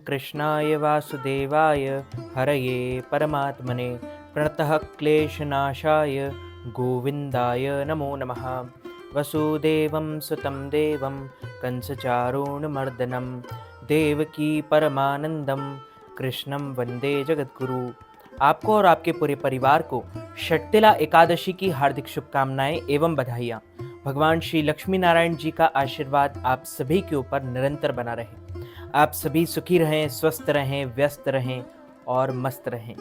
कृष्णाय वासुदेवाय हरये परमात्मने प्रणतः क्लेशनाशाय गोविन्दाय नमो नमः। वसुदेवं सुतं देवं कंसचारूणमर्दनं देवकी परमानंदम कृष्णं वंदे जगद्गुरु। आपको और आपके पूरे परिवार को षटतिला एकादशी की हार्दिक शुभकामनाएं एवं बधाइयाँ। भगवान श्री लक्ष्मी नारायण जी का आशीर्वाद आप सभी के ऊपर निरंतर बना रहे। आप सभी सुखी रहें, स्वस्थ रहें, व्यस्त रहें और मस्त रहें।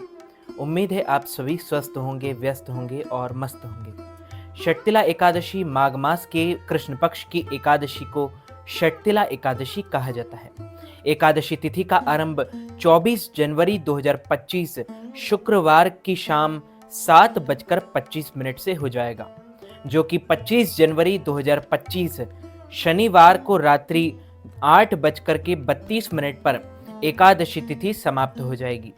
उम्मीद है आप सभी स्वस्थ होंगे, व्यस्त होंगे और मस्त होंगे। षटतिला एकादशी माघ मास के कृष्ण पक्ष की एकादशी को षटतिला एकादशी कहा जाता है। एकादशी तिथि का आरंभ 24 जनवरी 2025 शुक्रवार की शाम 7:25 से हो जाएगा, जो कि 25 जनवरी 2025 शनिवार को रात्रि 8:32 पर एकादशी तिथि समाप्त हो जाएगी।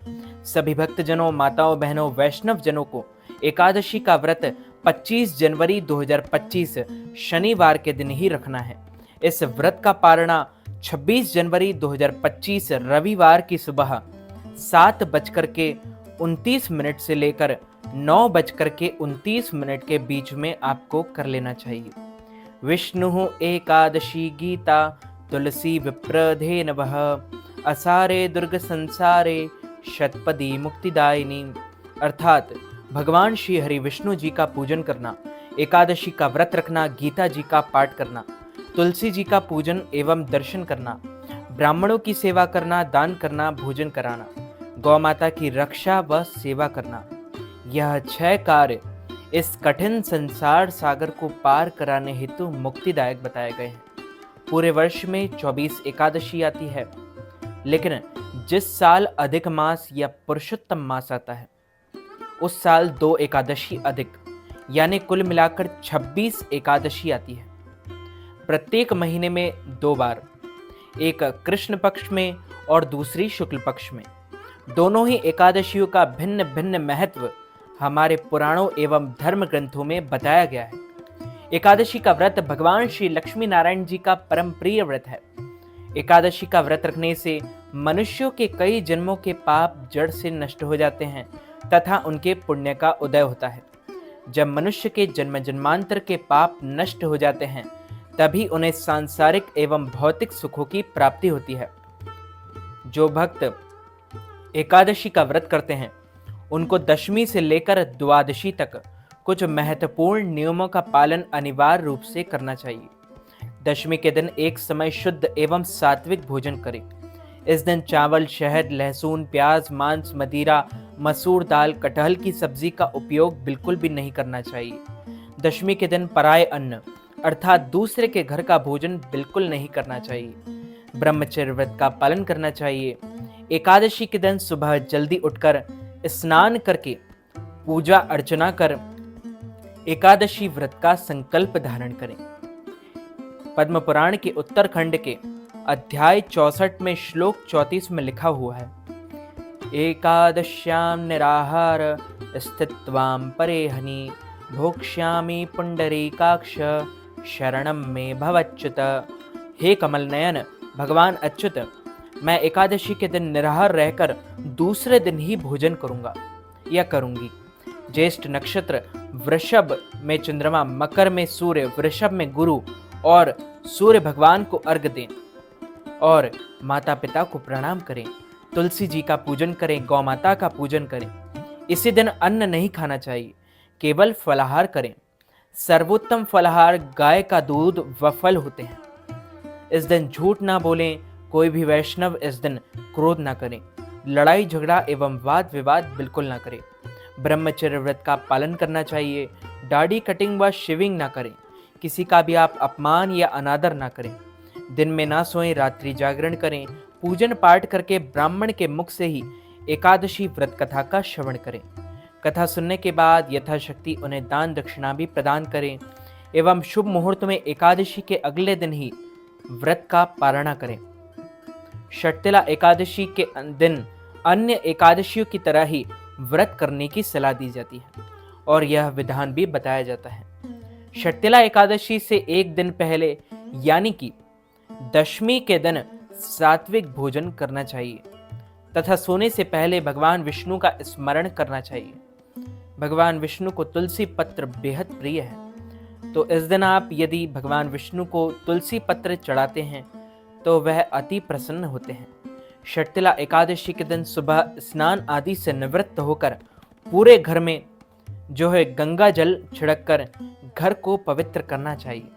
सभी भक्तजनों, माताओं, बहनों, वैष्णव जनों को एकादशी का व्रत 25 जनवरी 2025 शनिवार के दिन ही रखना है। इस व्रत का पारणा 26 जनवरी 2025 रविवार की सुबह 7:29 से लेकर 9:29 के बीच में आपको कर लेना चाहिए। विष्णु एकादशी गीता तुलसी विप्रधे नवः असारे दुर्ग संसारे शतपदी मुक्तिदायिनी। अर्थात भगवान श्री हरि विष्णु जी का पूजन करना, एकादशी का व्रत रखना, गीता जी का पाठ करना, तुलसी जी का पूजन एवं दर्शन करना, ब्राह्मणों की सेवा करना, दान करना, भोजन कराना, गौ माता की रक्षा व सेवा करना, यह 6 कार्य इस कठिन संसार सागर को पार कराने हेतु मुक्तिदायक बताए गए हैं। पूरे वर्ष में 24 एकादशी आती है, लेकिन जिस साल अधिक मास या पुरुषोत्तम मास आता है उस साल 2 एकादशी अधिक, यानी कुल मिलाकर 26 एकादशी आती है। प्रत्येक महीने में 2 बार, एक कृष्ण पक्ष में और दूसरी शुक्ल पक्ष में। दोनों ही एकादशियों का भिन्न भिन्न महत्व हमारे पुराणों एवं धर्म ग्रंथों में बताया गया है। एकादशी का व्रत भगवान श्री लक्ष्मी नारायण जी का परम प्रिय व्रत है। एकादशी का व्रत रखने से मनुष्यों के कई जन्मों के पाप जड़ से नष्ट हो जाते हैं तथा उनके पुण्य का उदय होता है। जब मनुष्य के जन्म जन्मांतर के पाप नष्ट हो जाते हैं तभी उन्हें सांसारिक एवं भौतिक सुखों की प्राप्ति होती है। जो भक्त एकादशी का व्रत करते हैं उनको दशमी से लेकर द्वादशी तक कुछ महत्वपूर्ण नियमों का पालन अनिवार्य रूप से करना चाहिए। दशमी के दिन एक समय शुद्ध एवं सात्विक भोजन करें। इस दिन चावल, शहद, लहसुन, प्याज, मांस, मदिरा, मसूर दाल, कटहल की सब्जी का उपयोग बिल्कुल भी नहीं करना चाहिए। दशमी के दिन पराये अन्न अर्थात दूसरे के घर का भोजन बिल्कुल नहीं करना चाहिए। ब्रह्मचर्य व्रत का पालन करना चाहिए। एकादशी के दिन सुबह जल्दी उठकर स्नान करके पूजा अर्चना कर एकादशी व्रत का संकल्प धारण करें। पद्म पुराण के उत्तरखंड के अध्याय 64 में श्लोक 34 में लिखा हुआ है, एकादश्यां निराहार स्थित्वां परेहनि भोक्ष्यामि पुंडरीकाक्ष शरणम में भवच्युत। हे कमल नयन भगवान अच्युत, मैं एकादशी के दिन निराहार रहकर दूसरे दिन ही भोजन करूंगा या करूंगी। ज्येष्ठ नक्षत्र, वृषभ में चंद्रमा, मकर में सूर्य, वृषभ में गुरु और सूर्य भगवान को अर्घ दें और माता पिता को प्रणाम करें। तुलसी जी का पूजन करें, गौ माता का पूजन करें। इसी दिन अन्न नहीं खाना चाहिए, केवल फलाहार करें। सर्वोत्तम फलाहार गाय का दूध व फल होते हैं। इस दिन झूठ ना बोलें। कोई भी वैष्णव इस दिन क्रोध ना करें। लड़ाई झगड़ा एवं वाद विवाद बिल्कुल ना करें। ब्रह्मचर्य व्रत का पालन करना चाहिए। दाढ़ी कटिंग व शेविंग ना करें। किसी का भी आप अपमान या अनादर ना करें। दिन में ना सोएं, रात्रि जागरण करें। पूजन पाठ करके ब्राह्मण के मुख से ही एकादशी व्रत कथा का श्रवण करें। कथा सुनने के बाद यथाशक्ति उन्हें दान दक्षिणा भी प्रदान करें एवं शुभ मुहूर्त में एकादशी के अगले दिन ही व्रत का पारणा करें। षटतिला एकादशी के दिन अन्य एकादशियों की तरह ही व्रत करने की सलाह दी जाती है और यह विधान भी बताया जाता है। षटतिला एकादशी से एक दिन पहले यानी कि दशमी के दिन सात्विक भोजन करना चाहिए तथा सोने से पहले भगवान विष्णु का स्मरण करना चाहिए। भगवान विष्णु को तुलसी पत्र बेहद प्रिय है, तो इस दिन आप यदि भगवान विष्णु को तुलसी पत्र चढ़ाते हैं तो वह अति प्रसन्न होते हैं। षटतिला एकादशी के दिन सुबह स्नान आदि से निवृत्त होकर पूरे घर में जो है गंगा जल छिड़ककर घर को पवित्र करना चाहिए।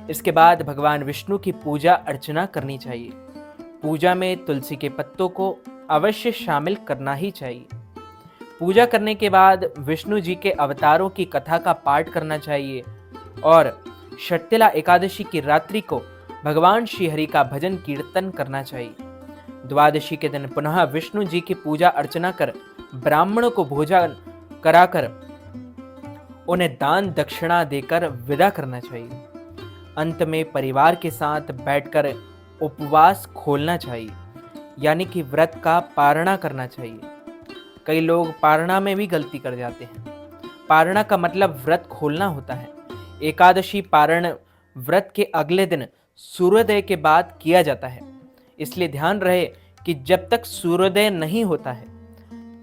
इसके बाद भगवान विष्णु की पूजा अर्चना करनी चाहिए। पूजा में तुलसी के पत्तों को अवश्य शामिल करना ही चाहिए। पूजा करने के बाद विष्णु जी के अवतारों की कथा का पाठ करना चाहिए और षटतिला एकादशी की रात्रि को भगवान श्री हरि का भजन कीर्तन करना चाहिए। द्वादशी के दिन पुनः विष्णु जी की पूजा अर्चना कर ब्राह्मणों को भोजन कराकर उन्हें दान दक्षिणा देकर विदा करना चाहिए। अंत में परिवार के साथ बैठकर उपवास खोलना चाहिए, यानी कि व्रत का पारणा करना चाहिए। कई लोग पारणा में भी गलती कर जाते हैं। पारणा का मतलब व्रत खोलना होता है। एकादशी पारण व्रत के अगले दिन सूर्योदय के बाद किया जाता है, इसलिए ध्यान रहे कि जब तक सूर्योदय नहीं होता है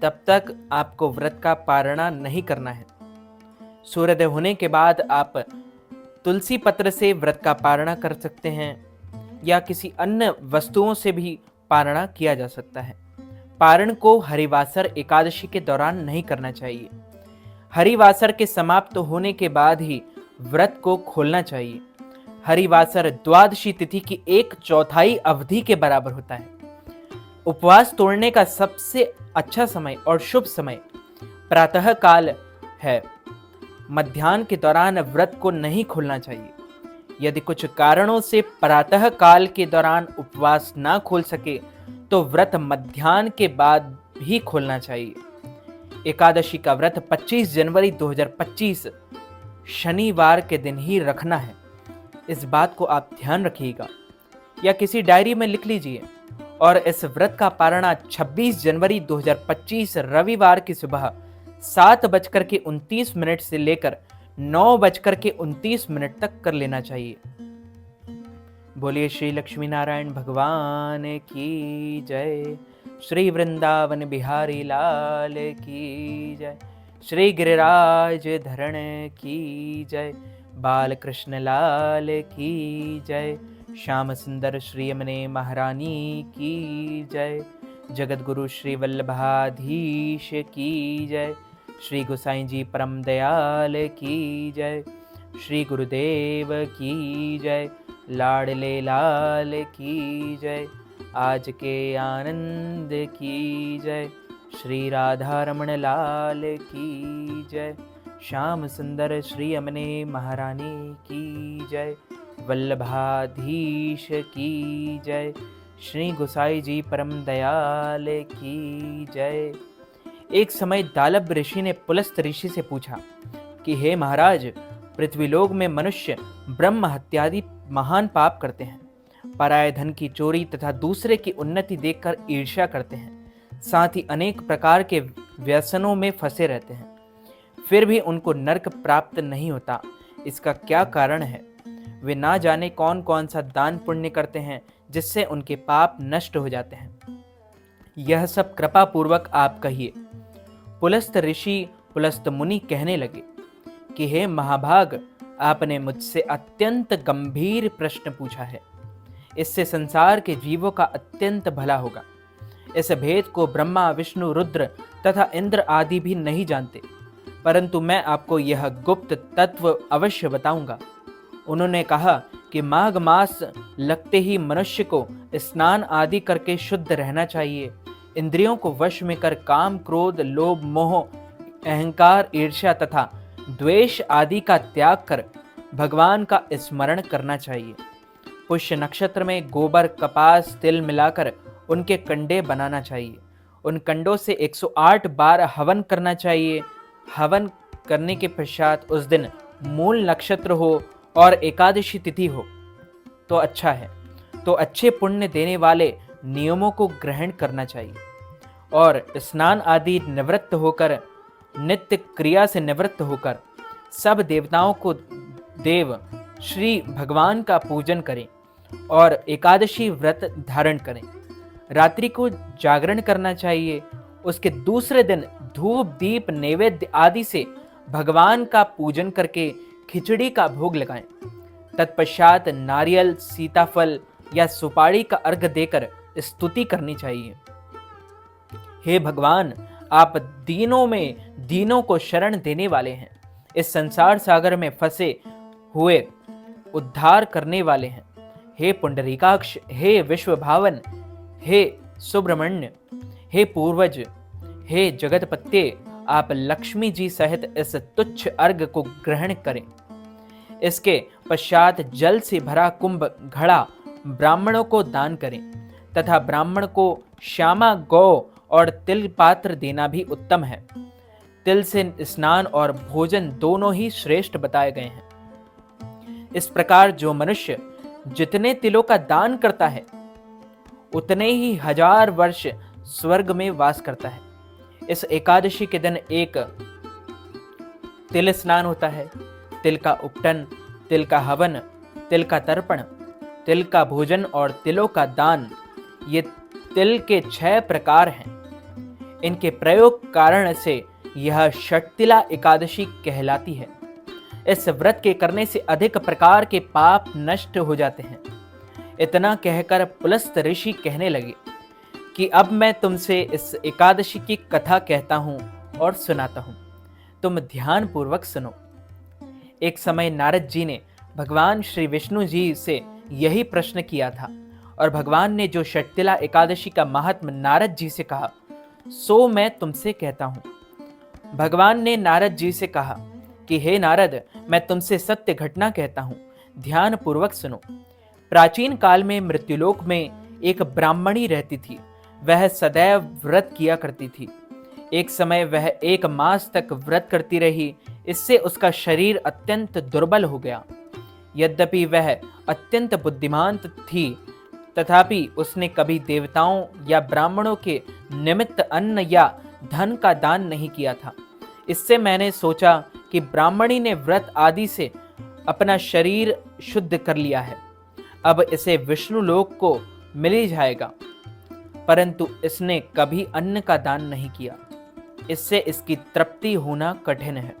तब तक आपको व्रत का पारणा नहीं करना है। सूर्योदय होने के बाद आप तुलसी पत्र से व्रत का पारणा कर सकते हैं या किसी अन्य वस्तुओं से भी पारणा किया जा सकता है। पारण को हरिवासर एकादशी के दौरान नहीं करना चाहिए। हरिवासर के समाप्त होने के बाद ही व्रत को खोलना चाहिए। हरिवासर द्वादशी तिथि की 1/4 अवधि के बराबर होता है। उपवास तोड़ने का सबसे अच्छा समय और शुभ समय प्रातः काल है। मध्याह्न के दौरान व्रत को नहीं खोलना चाहिए। यदि कुछ कारणों से प्रातः काल के दौरान उपवास ना खोल सके तो व्रत मध्याह्न के बाद भी खोलना चाहिए। एकादशी का व्रत 25 जनवरी 2025 शनिवार के दिन ही रखना है। इस बात को आप ध्यान रखिएगा या किसी डायरी में लिख लीजिए। और इस व्रत का पारणा 26 जनवरी 2025 रविवार की सुबह 7:29 से लेकर 9:29 तक कर लेना चाहिए। बोलिए श्री लक्ष्मी नारायण भगवान की जय। श्री वृंदावन बिहारी लाल की जय। श्री गिरिराज धरण की जय। बाल कृष्ण लाल की जय। श्याम सुंदर श्री यमुने महारानी की जय। जगत गुरु श्री वल्लभाधीश की जय। श्री गोसाई जी परम दयाल की जय। श्री गुरुदेव की जय। लाडले लाल की जय। आज के आनंद की जय। श्री राधा रमण लाल की जय। श्याम सुंदर श्री यमुने महारानी की जय। वल्लभाधीश की जय। श्री गोसाई जी परम दयाल की जय। एक समय दालभ ऋषि ने पुलस्त ऋषि से पूछा कि हे महाराज, पृथ्वीलोक में मनुष्य ब्रह्म हत्यादि महान पाप करते हैं, पराये धन की चोरी तथा दूसरे की उन्नति देखकर ईर्ष्या करते हैं, साथ ही अनेक प्रकार के व्यसनों में फंसे रहते हैं, फिर भी उनको नरक प्राप्त नहीं होता। इसका क्या कारण है? वे ना जाने कौन कौन सा दान पुण्य करते हैं जिससे उनके पाप नष्ट हो जाते हैं। यह सब कृपा पूर्वक आप कहिए। पुलस्त ऋषि पुलस्त मुनि कहने लगे कि हे महाभाग, आपने मुझसे अत्यंत गंभीर प्रश्न पूछा है। इससे संसार के जीवों का अत्यंत भला होगा। इस भेद को ब्रह्मा, विष्णु, रुद्र तथा इंद्र आदि भी नहीं जानते, परंतु मैं आपको यह गुप्त तत्व अवश्य बताऊंगा। उन्होंने कहा कि माघ मास लगते ही मनुष्य को स्नान आदि करके शुद्ध रहना चाहिए। इंद्रियों को वश में कर काम, क्रोध, लोभ, मोह, अहंकार, ईर्ष्या तथा द्वेष आदि का त्याग कर भगवान का स्मरण करना चाहिए। पुष्य नक्षत्र में गोबर, कपास, तिल मिलाकर उनके कंडे बनाना चाहिए। उन कंडों से 108 बार हवन करना चाहिए। हवन करने के पश्चात उस दिन मूल नक्षत्र हो और एकादशी तिथि हो तो अच्छा है। तो अच्छे पुण्य देने वाले नियमों को ग्रहण करना चाहिए और स्नान आदि निवृत्त होकर, नित्य क्रिया से निवृत्त होकर सब देवताओं को देव श्री भगवान का पूजन करें और एकादशी व्रत धारण करें। रात्रि को जागरण करना चाहिए। उसके दूसरे दिन धूप दीप नैवेद्य आदि से भगवान का पूजन करके खिचड़ी का भोग लगाएं। तत्पश्चात नारियल, सीताफल या सुपारी का अर्घ देकर स्तुति करनी चाहिए। हे भगवान, आप दीनों को शरण देने वाले हैं। इस संसार सागर में फंसे हुए उद्धार करने वाले हैं। हे पुंडरीकाक्ष, हे विश्वभावन, हे सुब्रमण्य, हे पूर्वज, हे जगतपते, आप लक्ष्मी जी सहित इस तुच्छ अर्घ को ग्रहण करें। इसके पश्चात जल से भरा कुंभ घड़ा ब्राह्मणों को दान करें तथा ब्राह्मण को श्यामा गौ और तिल पात्र देना भी उत्तम है। तिल से स्नान और भोजन दोनों ही श्रेष्ठ बताए गए हैं। इस प्रकार जो मनुष्य जितने तिलों का दान करता है उतने ही 1000 वर्ष स्वर्ग में वास करता है। इस एकादशी के दिन एक तिल स्नान होता है, तिल का उपटन, तिल का हवन, तिल का तर्पण, तिल का भोजन और तिलों का दान, ये तिल के 6 प्रकार हैं। इनके प्रयोग कारण से यह षटतिला एकादशी कहलाती है। इस व्रत के करने से अधिक प्रकार के पाप नष्ट हो जाते हैं। इतना कहकर पुलस्त ऋषि कहने लगे कि अब मैं तुमसे इस एकादशी की कथा कहता हूं और सुनाता हूं, तुम ध्यान पूर्वक सुनो। एक समय नारद जी ने भगवान श्री विष्णु जी से यही प्रश्न किया था और भगवान ने जो षटतिला एकादशी का महात्म्य नारद जी से कहा सो मैं तुमसे कहता हूं। भगवान ने नारद जी से कहा कि हे नारद, मैं तुमसे सत्य घटना कहता हूं, ध्यान पूर्वक सुनो। प्राचीन काल में मृत्युलोक में एक ब्राह्मणी रहती थी। वह सदैव व्रत किया करती थी। एक समय वह 1 मास तक व्रत करती रही। इससे उसका शरीर अत्यंत दुर्बल हो गया। यद्यपि वह अत्यंत बुद्धिमान थी, तथापि उसने कभी देवताओं या ब्राह्मणों के निमित्त अन्न या धन का दान नहीं किया था। इससे मैंने सोचा कि ब्राह्मणी ने व्रत आदि से अपना शरीर शुद्ध कर लिया है, अब इसे विष्णु लोक को मिल ही जाएगा। परंतु इसने कभी अन्न का दान नहीं किया। इससे इसकी तृप्ति होना कठिन है।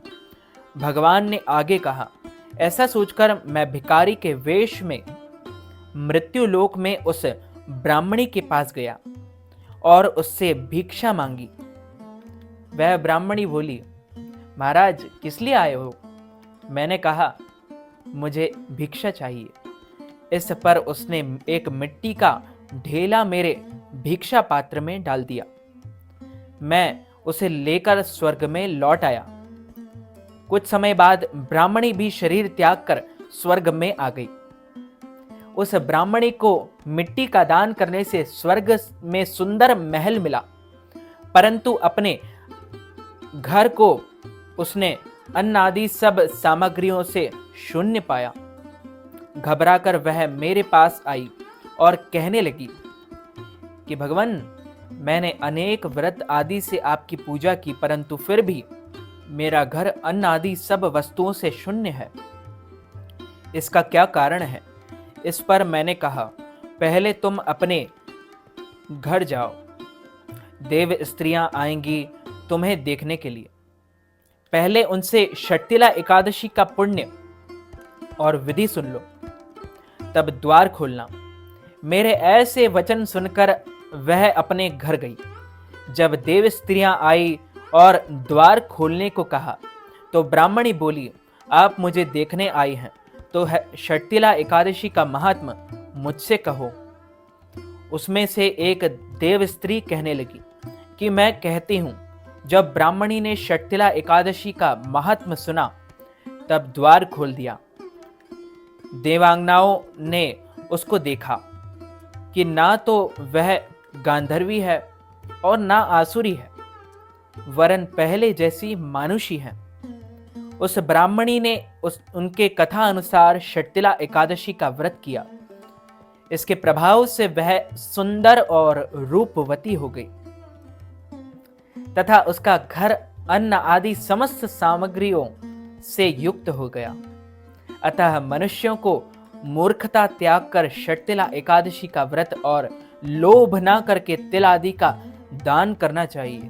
भगवान ने आगे कहा, ऐसा सोचकर मैं भिखारी के वेश में मृत्युलोक में उस ब्राह्मणी के पास गया और उससे भिक्षा मांगी। वह ब्राह्मणी बोली, महाराज किस लिए आए हो? मैंने कहा, मुझे भिक्षा चाहिए। इस पर उसने एक मिट्टी का ढेला मेरे भिक्षा पात्र में डाल दिया। मैं उसे लेकर स्वर्ग में लौट आया। कुछ समय बाद ब्राह्मणी भी शरीर त्याग कर स्वर्ग में आ गई। उस ब्राह्मणी को मिट्टी का दान करने से स्वर्ग में सुंदर महल मिला, परंतु अपने घर को उसने अन्न आदि सब सामग्रियों से शून्य पाया। घबराकर वह मेरे पास आई और कहने लगी कि भगवान, मैंने अनेक व्रत आदि से आपकी पूजा की, परंतु फिर भी मेरा घर अन्न आदि सब वस्तुओं से शून्य है। इसका क्या कारण है? इस पर मैंने कहा, पहले तुम अपने घर जाओ, देव स्त्रियां आएंगी तुम्हें देखने के लिए। पहले उनसे षटतिला एकादशी का पुण्य और विधि सुन लो, तब द्वार खोलना। मेरे ऐसे वचन सुनकर वह अपने घर गई। जब देव स्त्रियां आई और द्वार खोलने को कहा तो ब्राह्मणी बोली, आप मुझे देखने आई हैं तो षटतिला एकादशी का महात्म्य मुझसे कहो। उसमें से एक देव स्त्री कहने लगी कि मैं कहती हूं। जब ब्राह्मणी ने षटतिला एकादशी का महात्म्य सुना तब द्वार खोल दिया। देवांगनाओं ने उसको देखा कि ना तो वह गांधर्वी है और ना आसुरी है, वरन पहले जैसी मानुषी है। उस ब्राह्मणी ने उनके कथा अनुसार षटतिला एकादशी का व्रत किया। इसके प्रभाव से वह सुंदर और रूपवती हो गई तथा उसका घर अन्न आदि समस्त सामग्रियों से युक्त हो गया। अतः मनुष्यों को मूर्खता त्याग कर षटतिला एकादशी का व्रत और लोभ ना करके तिल आदि का दान करना चाहिए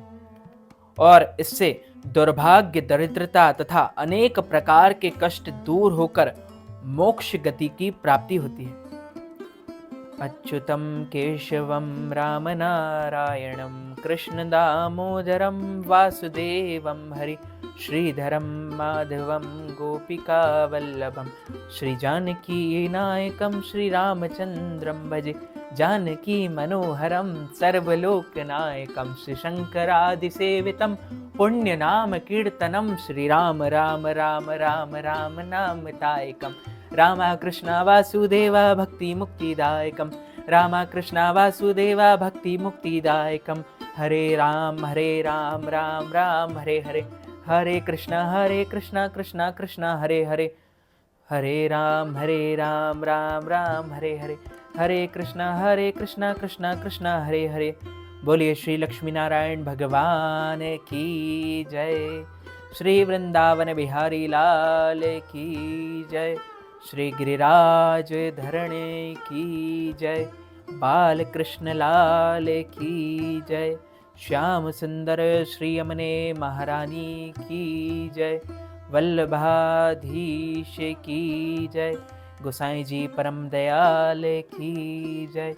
और इससे दुर्भाग्य, दरिद्रता तथा अनेक प्रकार के कष्ट दूर होकर मोक्ष गति की प्राप्ति होती है। अच्युतं केशवं रामनारायणं कृष्ण दामोदरं वासुदेवं हरि श्रीधरं माधवं गोपिकावल्लभं श्रीजानकी नायकं श्रीरामचन्द्रं भजे जानकी मनोहरं सर्वलोकनायकं श्रीशङ्करादिसेवितं पुण्यनाम कीर्तनं श्रीराम राम राम राम राम नामदायकं रामा कृष्णा वासुदेवा भक्ति मुक्तिदायकं रामा कृष्णा वासुदेवा भक्ति मुक्तिदायकं हरे राम राम राम हरे हरे हरे कृष्णा कृष्णा कृष्णा हरे हरे हरे राम राम राम हरे हरे हरे कृष्णा कृष्णा कृष्णा हरे हरे। बोलिए श्री लक्ष्मी नारायण भगवान की जय। श्री वृंदावन बिहारी लाल की जय। श्री गिरिराज धरणे की जय। बाल कृष्ण लाल की जय। श्याम सुंदर श्री यमुने महारानी की जय। वल्लभाधीश की जय। गोसाई जी परम दयाल की जय।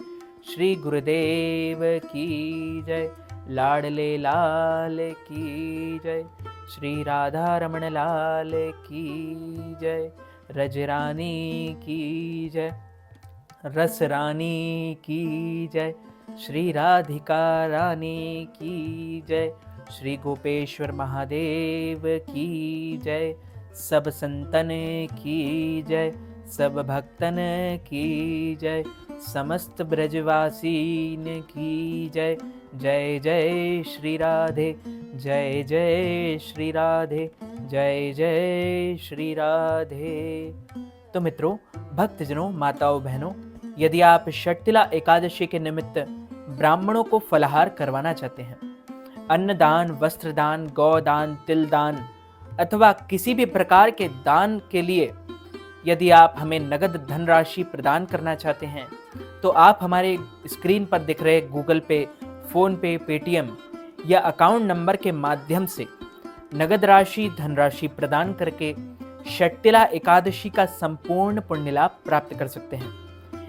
श्री गुरुदेव की जय। लाडले लाल की जय। श्री राधा रमण लाल की जय। रजरानी की जय। रस रानी की जय। श्री राधिका रानी की जय। श्री गोपेश्वर महादेव की जय। सब संतन की जय। सब भक्तन की जय। समस्त ब्रजवासीन की जय। जय जय श्री राधे। जय जय श्री राधे। जय जय श्री राधे। तो मित्रों, भक्तजनों, माताओं, बहनों, यदि आप षटतिला एकादशी के निमित्त ब्राह्मणों को फलाहार करवाना चाहते हैं, अन्नदान, वस्त्रदान, गौदान, तिलदान अथवा किसी भी प्रकार के दान के लिए यदि आप हमें नगद धनराशि प्रदान करना चाहते हैं, तो आप हमारे स्क्रीन पर दिख रहे गूगल पे, फोन पे, पेटीएम या अकाउंट नंबर के माध्यम से नगद राशि, धनराशि प्रदान करके षटतिला एकादशी का संपूर्ण पुण्य लाभ प्राप्त कर सकते हैं।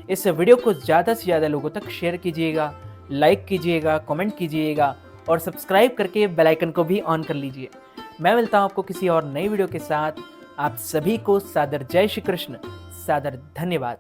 इस वीडियो को ज़्यादा से ज़्यादा लोगों तक शेयर कीजिएगा, लाइक कीजिएगा, कमेंट कीजिएगा और सब्सक्राइब करके बेल आइकन को भी ऑन कर लीजिए। मैं मिलता हूँ आपको किसी और नई वीडियो के साथ। आप सभी को सादर जय श्री कृष्ण, सादर धन्यवाद।